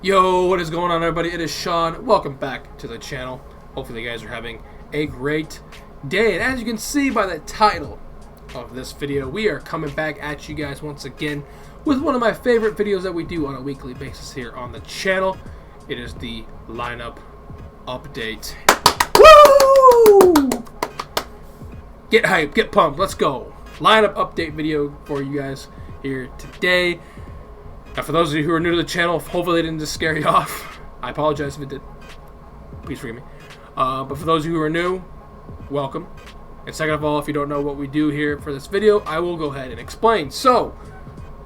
Yo, what is going on, everybody? It is Sean. Welcome back to the channel. Hopefully you guys are having a great day. And as you can see by the title of this video, we are coming back at you guys once again with one of my favorite videos that we do on a weekly basis here on the channel. It is the lineup update. Woo! Get hyped, get pumped, let's go. Lineup update video for you guys here today. Now, for those of you who are new to the channel, hopefully it didn't just scare you off. I apologize if it did. Please forgive me. But for those of you who are new, welcome. And second of all, if you don't know what we do here for this video, I will go ahead and explain. So,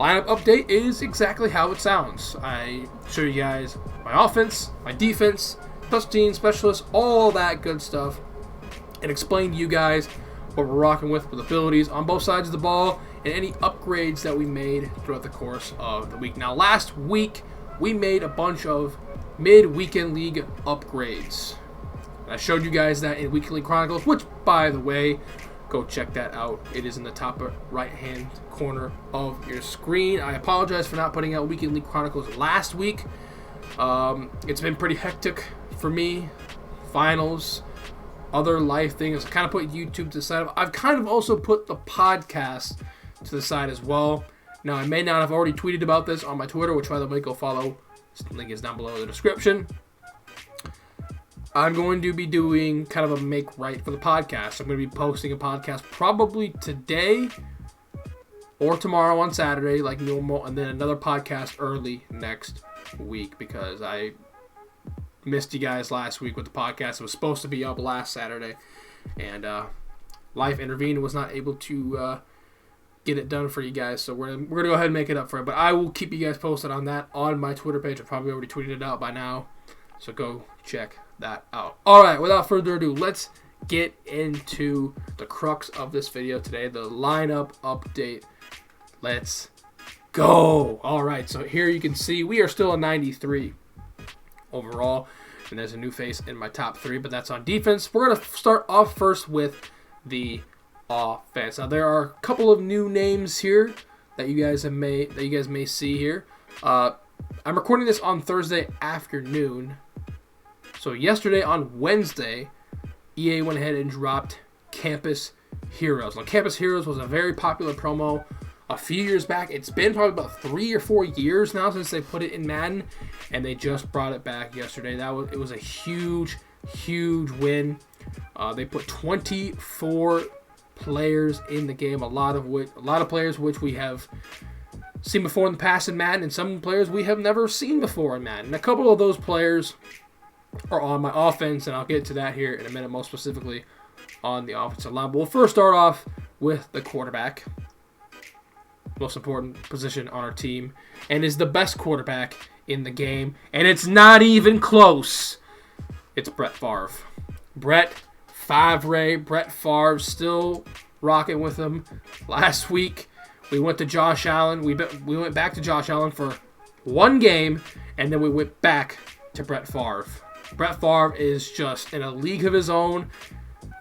lineup update is exactly how it sounds. I show you guys my offense, my defense, special teams, specialists, all that good stuff, and explain to you guys what we're rocking with abilities on both sides of the ball and any upgrades that we made throughout the course of the week. Now, last week, we made a bunch of mid-weekend league upgrades. And I showed you guys that in Weekend League Chronicles, which, by the way, go check that out. It is in the top right-hand corner of your screen. I apologize for not putting out Weekend League Chronicles last week. It's been pretty hectic for me. Finals, other life things. I kind of put YouTube to the side. I've kind of also put the podcast to the side as well. Now, I may not have already tweeted about this on my Twitter, which, by the way, go follow. The link is down below in the description. I'm going to be doing kind of a make right for the podcast. I'm going to be posting a podcast probably today or tomorrow on Saturday, like normal, and then another podcast early next week because I missed you guys last week with the podcast. It was supposed to be up last Saturday, and life intervened and was not able to get it done for you guys. So we're gonna go ahead and make it up for it. But I will keep you guys posted on that on my Twitter page. I probably already tweeted it out by now, so go check that out. All right, without further ado, let's get into the crux of this video today, the lineup update. Let's go. All right, so here you can see we are still a 93 overall, and there's a new face in my top three, but that's on defense. We're gonna start off first with the offense. Now, there are a couple of new names here that you guys may see here. I'm recording this on Thursday afternoon. So yesterday on Wednesday, EA went ahead and dropped Campus Heroes. Now, Campus Heroes was a very popular promo a few years back. It's been probably about 3 or 4 years now since they put it in Madden, and they just brought it back yesterday. It was a huge win. They put 24 players in the game, a lot of players which we have seen before in the past in Madden, and some players we have never seen before in Madden. And a couple of those players are on my offense, and I'll get to that here in a minute, most specifically on the offensive line. But we'll first start off with the quarterback, most important position on our team, and is the best quarterback in the game, and it's not even close. It's Brett Favre. Brett Favre still rocking with him. Last week, we went to Josh Allen. We went back to Josh Allen for one game, and then we went back to Brett Favre. Brett Favre is just in a league of his own.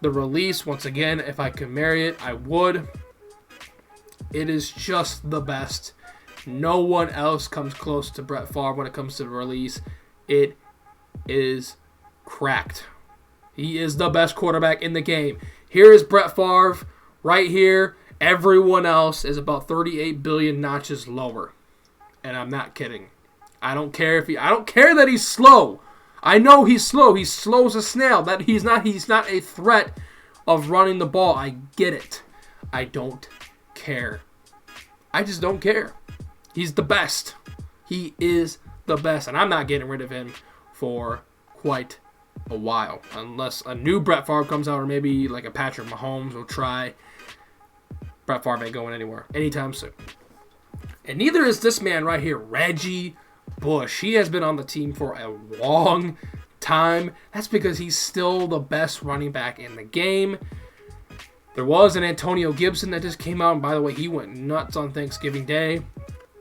The release, once again, if I could marry it, I would. It is just the best. No one else comes close to Brett Favre when it comes to the release. It is cracked. He is the best quarterback in the game. Here is Brett Favre right here. Everyone else is about 38 billion notches lower. And I'm not kidding. I don't care that he's slow. I know he's slow. He's slow as a snail. That he's not a threat of running the ball. I get it. I don't care. I just don't care. He's the best. He is the best. And I'm not getting rid of him for quite a while, unless a new Brett Favre comes out, or maybe like a Patrick Mahomes will try. Brett Favre ain't going anywhere anytime soon. And neither is this man right here, Reggie Bush. He has been on the team for a long time. That's because he's still the best running back in the game. There was an Antonio Gibson that just came out, and by the way, he went nuts on Thanksgiving Day.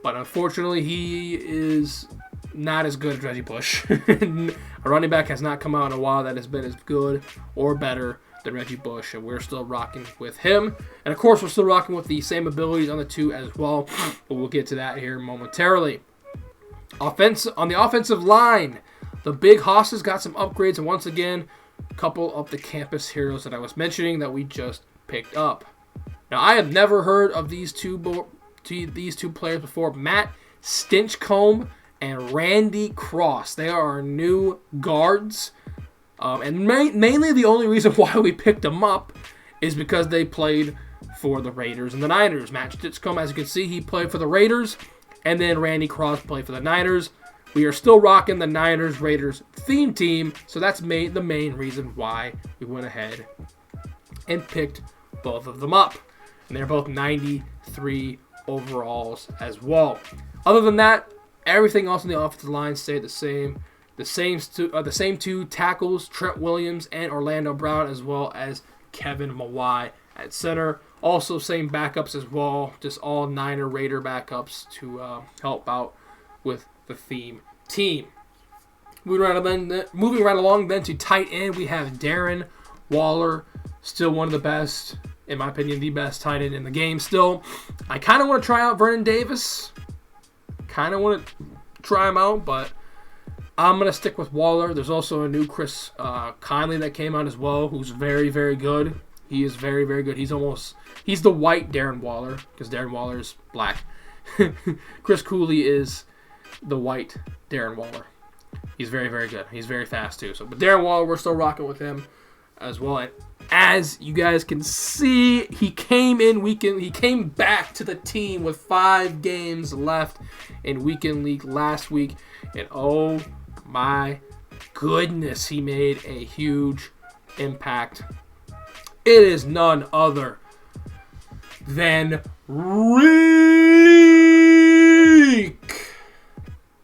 But unfortunately, he is not as good as Reggie Bush. A running back has not come out in a while that has been as good or better than Reggie Bush, and we're still rocking with him. And of course, we're still rocking with the same abilities on the two as well, but we'll get to that here momentarily. On the offensive line, the Big Hosses got some upgrades, and once again, a couple of the campus heroes that I was mentioning that we just picked up. Now, I have never heard of these two players before. Matt Stinchcomb and Randy Cross. They are our new guards. And mainly the only reason why we picked them up is because they played for the Raiders and the Niners. Matt Stinchcomb, as you can see, he played for the Raiders. And then Randy Cross played for the Niners. We are still rocking the Niners-Raiders theme team. So that's the main reason why we went ahead and picked both of them up. And they're both 93 overalls as well. Other than that, everything else on the offensive line stayed the same. The same two tackles, Trent Williams and Orlando Brown, as well as Kevin Mawai at center. Also, same backups as well, just all Niner Raider backups to help out with the theme team. Moving right along then to tight end, we have Darren Waller, still one of the best, in my opinion, the best tight end in the game still. I kind of want to try out Vernon Davis. Kind of want to try him out, but I'm going to stick with Waller. There's also a new Chris Conley that came out as well, who's very, very good. He is very, very good. He's the white Darren Waller, because Darren Waller is black. Chris Cooley is the white Darren Waller. He's very, very good. He's very fast too. But Darren Waller, we're still rocking with him as well. And as you guys can see, he came back to the team with 5 games left in weekend league last week. And oh my goodness, he made a huge impact. It is none other than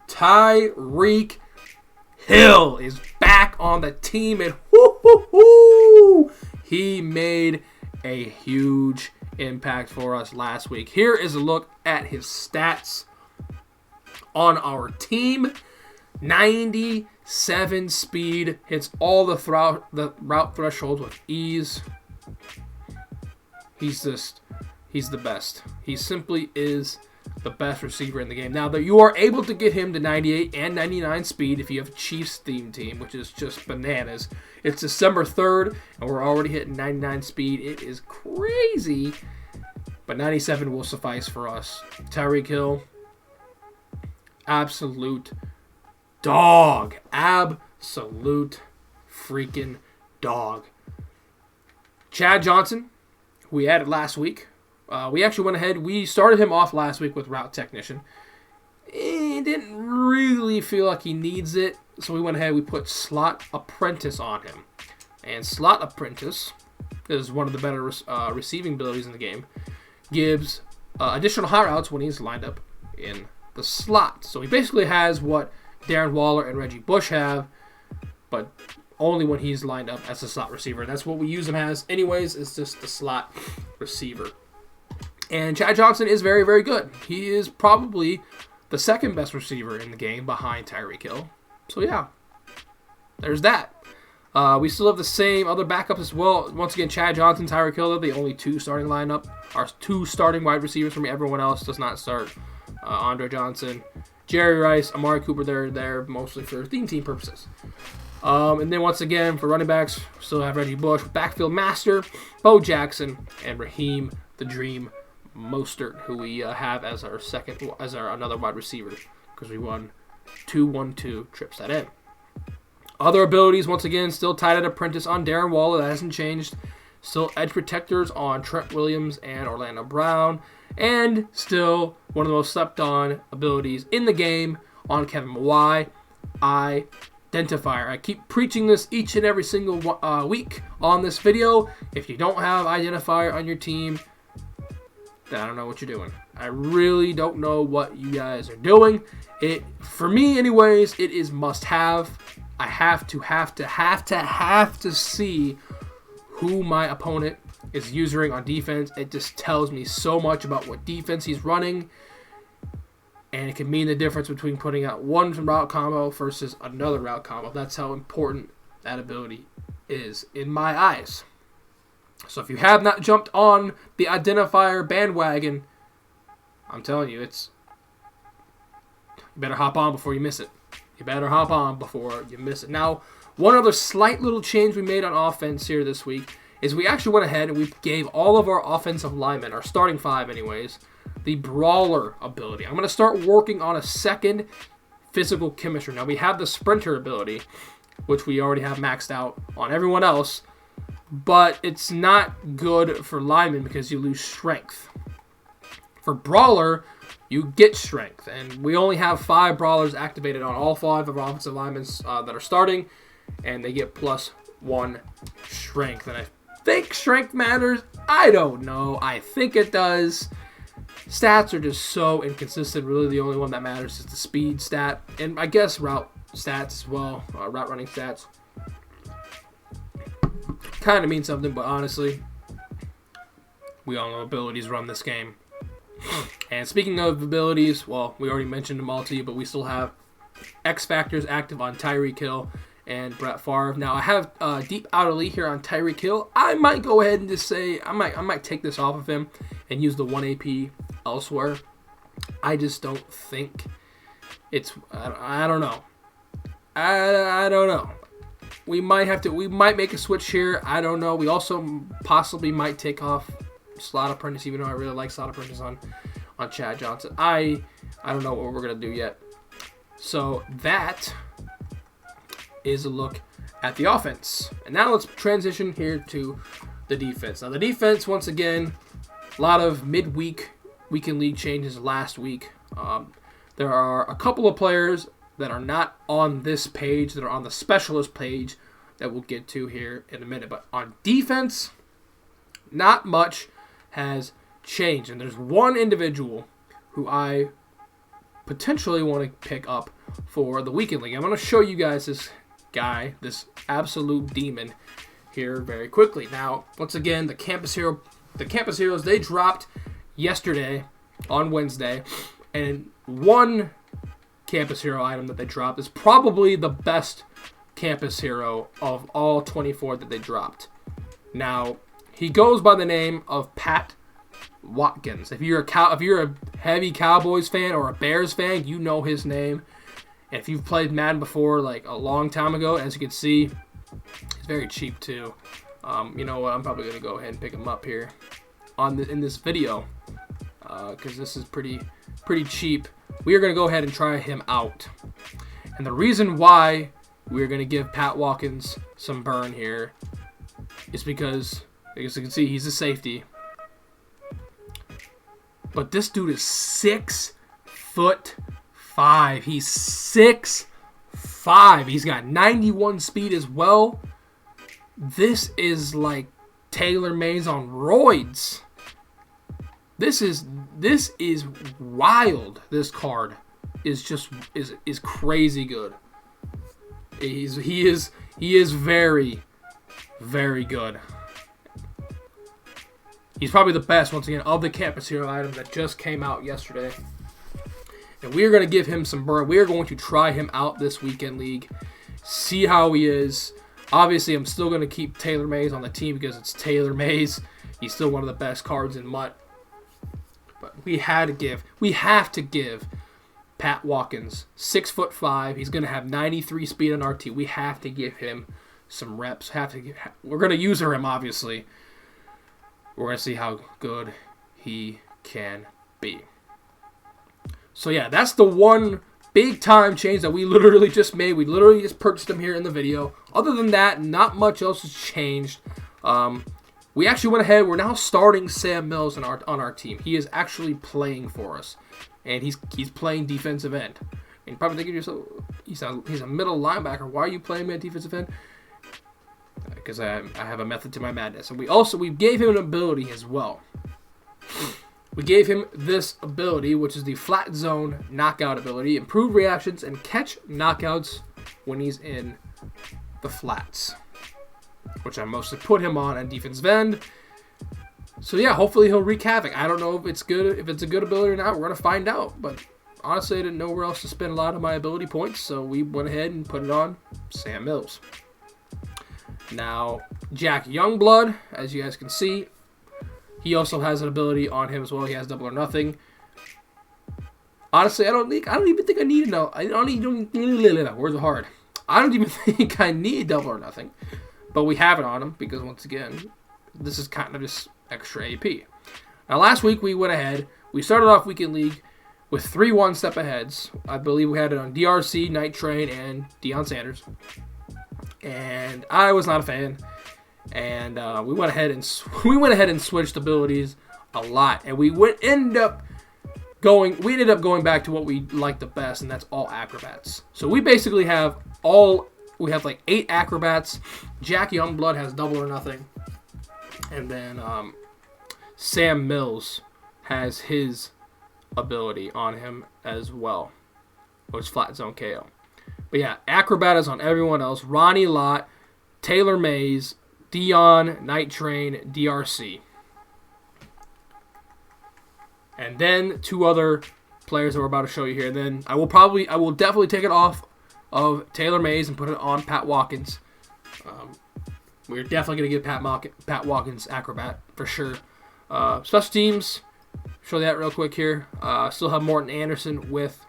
Tyreek Hill is back on the team, and he made a huge impact for us last week. Here is a look at his stats on our team. 97 speed, hits all the route thresholds with ease. He's the best. He simply is the best receiver in the game. Now, that you are able to get him to 98 and 99 speed if you have a Chiefs theme team, which is just bananas. It's December 3rd, and we're already hitting 99 speed. It is crazy, but 97 will suffice for us. Tyreek Hill, absolute dog. Absolute freaking dog. Chad Johnson, who we added last week. We actually went ahead. We started him off last week with Route Technician. He didn't really feel like he needs it, so we went ahead. We put Slot Apprentice on him. And Slot Apprentice is one of the better receiving abilities in the game. Gives additional hot routes when he's lined up in the slot. So he basically has what Darren Waller and Reggie Bush have, but only when he's lined up as a slot receiver. That's what we use him as anyways. It's just the slot receiver. And Chad Johnson is very, very good. He is probably the second best receiver in the game behind Tyreek Hill. So yeah, there's that. We still have the same other backups as well. Once again, Chad Johnson, Tyreek Hill are the only 2 starting lineup. Our 2 starting wide receivers from everyone else does not start. Andre Johnson, Jerry Rice, Amari Cooper, they're there mostly for theme team purposes. And then once again, for running backs, we still have Reggie Bush, backfield master, Bo Jackson, and Raheem the Dream Mostert, who we have as our another wide receiver, because we won 2-1-2 trips that in. Other abilities, once again, still tight end apprentice on Darren Waller. That hasn't changed. Still edge protectors on Trent Williams and Orlando Brown. And still one of the most slept on abilities in the game on Kevin Mawai, Identifier. I keep preaching this each and every single week on this video. If you don't have Identifier on your team, then I don't know what you're doing. I really don't know what you guys are doing. For me anyways, it is must have. I have to see who my opponent is using on defense. It just tells me so much about what defense he's running, and it can mean the difference between putting out one route combo versus another route combo. That's how important that ability is in my eyes. So if you have not jumped on the Identifier bandwagon, I'm telling you, You better hop on before you miss it. You better hop on before you miss it. Now, one other slight little change we made on offense here this week is we actually went ahead and we gave all of our offensive linemen, our starting 5 anyways, the Brawler ability. I'm going to start working on a second physical chemistry. Now, we have the Sprinter ability, which we already have maxed out on everyone else, but it's not good for linemen because you lose strength. For Brawler, you get strength, and we only have 5 Brawlers activated on all 5 of our offensive linemen that are starting, and they get +1 strength. And I think strength matters. I don't know. I think it does. Stats are just so inconsistent. Really, the only one that matters is the speed stat, and I guess route stats as well, route running stats. Kind of means something, but honestly, we all know abilities run this game. And speaking of abilities, well, we already mentioned them all to you, but we still have X Factors active on Tyreek Hill and Brett Favre. Now, I have Deep Out Elite here on Tyreek Hill. I might go ahead and just say, I might take this off of him and use the 1 AP elsewhere. I just don't think it's, I don't know. I don't know. We might make a switch here. I don't know. We also possibly might take off Slot Apprentice, even though I really like Slot Apprentice on Chad Johnson. I don't know what we're going to do yet. So that is a look at the offense. And now let's transition here to the defense. Now the defense, once again, a lot of midweek weekend league changes last week. There are a couple of players that are not on this page, that are on the specialist page that we'll get to here in a minute. But on defense, not much has changed. And there's one individual who I potentially want to pick up for the weekend league. I'm going to show you guys this guy, this absolute demon here very quickly. Now, once again, the Campus Heroes, they dropped yesterday on Wednesday, and one Campus Hero item that they dropped is probably the best Campus Hero of all 24 that they dropped. Now, he goes by the name of Pat Watkins. If you're a heavy Cowboys fan or a Bears fan, you know his name. And if you've played Madden before, like a long time ago, as you can see, he's very cheap too. You know what? I'm probably gonna go ahead and pick him up here in this video because this is pretty cheap. We are gonna go ahead and try him out. And the reason why we're gonna give Pat Watkins some burn here is because, as you can see, he's a safety. But this dude is 6'5". He's 6'5". He's got 91 speed as well. This is like Taylor Mays on roids. This is wild. This card is crazy good. He is very, very good. He's probably the best, once again, of the Campus Hero items that just came out yesterday. And we are going to give him some burn. We are going to try him out this weekend league. See how he is. Obviously, I'm still going to keep Taylor Mays on the team because it's Taylor Mays. He's still one of the best cards in MUT. But we have to give Pat Watkins 6'5". He's going to have 93 speed on RT. We have to give him some reps. We're going to use him, obviously. We're going to see how good he can be. So yeah, that's the one big time change that we literally just made. We literally just purchased him here in the video. Other than that, not much else has changed. We actually went ahead. We're now starting Sam Mills on our team. He is actually playing for us, and he's playing defensive end. And you're probably thinking to yourself, he's a middle linebacker. Why are you playing him at defensive end? Because I have a method to my madness. And we gave him an ability as well. We gave him this ability, which is the flat zone knockout ability. Improve reactions and catch knockouts when he's in the flats, which I mostly put him on defensive end. So yeah, hopefully he'll wreak havoc. I don't know if it's good, if it's a good ability or not. We're gonna find out. But honestly, I didn't know where else to spend a lot of my ability points, so we went ahead and put it on Sam Mills. Now, Jack Youngblood, as you guys can see, he also has an ability on him as well. He has double or nothing. Honestly, I don't even think I need to know. Words are hard. I don't even think I need Double or Nothing. But we have it on him because, once again, this is kind of just extra AP. Now, last week we went ahead. We started off Weekend League with 3 one-step aheads. I believe we had it on DRC, Night Train, and Deion Sanders. And I was not a fan. And we went ahead and switched abilities a lot. And we ended up going back to what we like the best, and that's all acrobats. So we basically have like 8 acrobats. Jack Youngblood has Double or Nothing. And then Sam Mills has his ability on him as well, which is Flat Zone KO. But yeah, acrobat is on everyone else. Ronnie Lott, Taylor Mays, Deion, Night Train, DRC. And then 2 other players that we're about to show you here. And then I will definitely take it off of Taylor Mays and put it on Pat Watkins. We're definitely going to give Pat Watkins acrobat for sure. Special teams, show that real quick here. Still have Morton Anderson with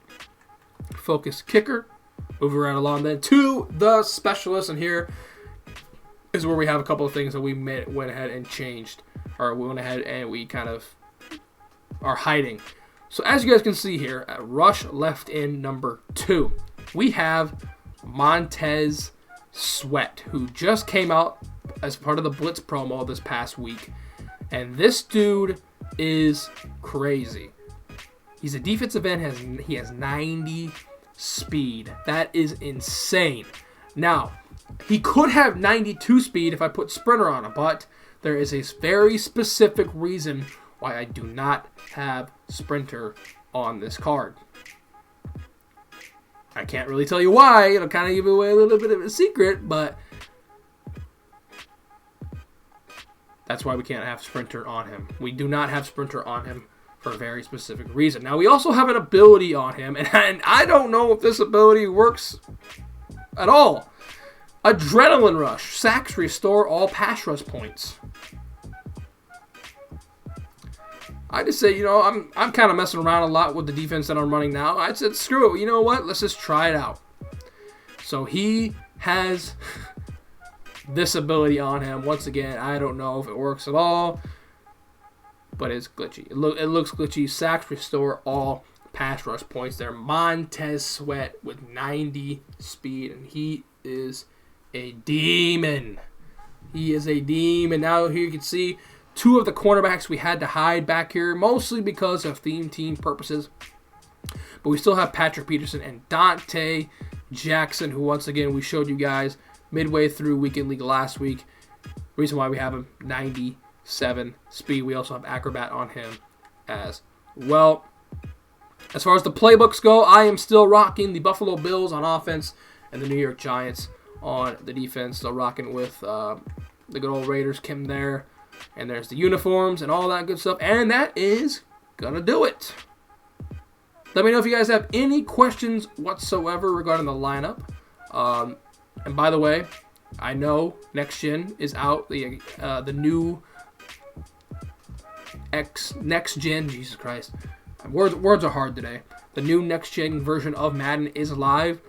focus kicker. Moving right along then to the specialists, and here is where we have a couple of things that we went ahead and changed, or we went ahead and we kind of are hiding. So as you guys can see here, at rush left in number 2, we have Montez Sweat, who just came out as part of the Blitz promo this past week. And this dude is crazy. He's a defensive end. He has 90 speed. That is insane. Now, he could have 92 speed if I put Sprinter on him, but there is a very specific reason why I do not have Sprinter on this card. I can't really tell you why. It'll kind of give away a little bit of a secret, but that's why we can't have Sprinter on him. We do not have Sprinter on him for a very specific reason. Now, we also have an ability on him, and I don't know if this ability works at all. Adrenaline Rush. Sacks restore all pass rush points. I just say, I'm kind of messing around a lot with the defense that I'm running now. I said, screw it. You know what? Let's just try it out. So he has this ability on him. Once again, I don't know if it works at all, but it's glitchy. It looks glitchy. Sacks restore all pass rush points there. Montez Sweat with 90 speed, and he is a demon. He is a demon. Now here you can see 2 of the cornerbacks we had to hide back here, mostly because of theme team purposes. But we still have Patrick Peterson and Dante Jackson, who once again we showed you guys midway through Weekend League last week. Reason why we have him, 97 speed. We also have Acrobat on him as well. As far as the playbooks go, I am still rocking the Buffalo Bills on offense and the New York Giants on the defense. Still rocking with the good old Raiders, Kim there. And there's the uniforms and all that good stuff. And that is going to do it. Let me know if you guys have any questions whatsoever regarding the lineup. And by the way, I know Next Gen is out. The new Next Gen, Jesus Christ. Words are hard today. The new Next Gen version of Madden is live.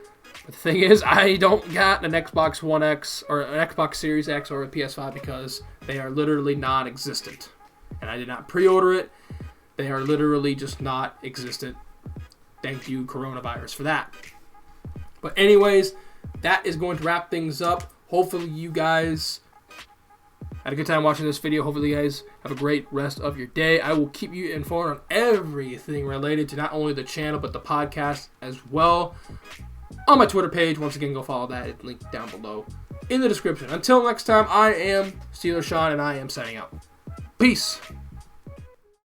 But the thing is, I don't got an Xbox One X or an Xbox Series X or a PS5 because they are literally non-existent. And I did not pre-order it. They are literally just not existent. Thank you, coronavirus, for that. But anyways, that is going to wrap things up. Hopefully you guys had a good time watching this video. Hopefully you guys have a great rest of your day. I will keep you informed on everything related to not only the channel, but the podcast as well. On my Twitter page. Once again, go follow that. It's linked down below in the description. Until next time, I am Steeler Shawn, and I am signing out. Peace.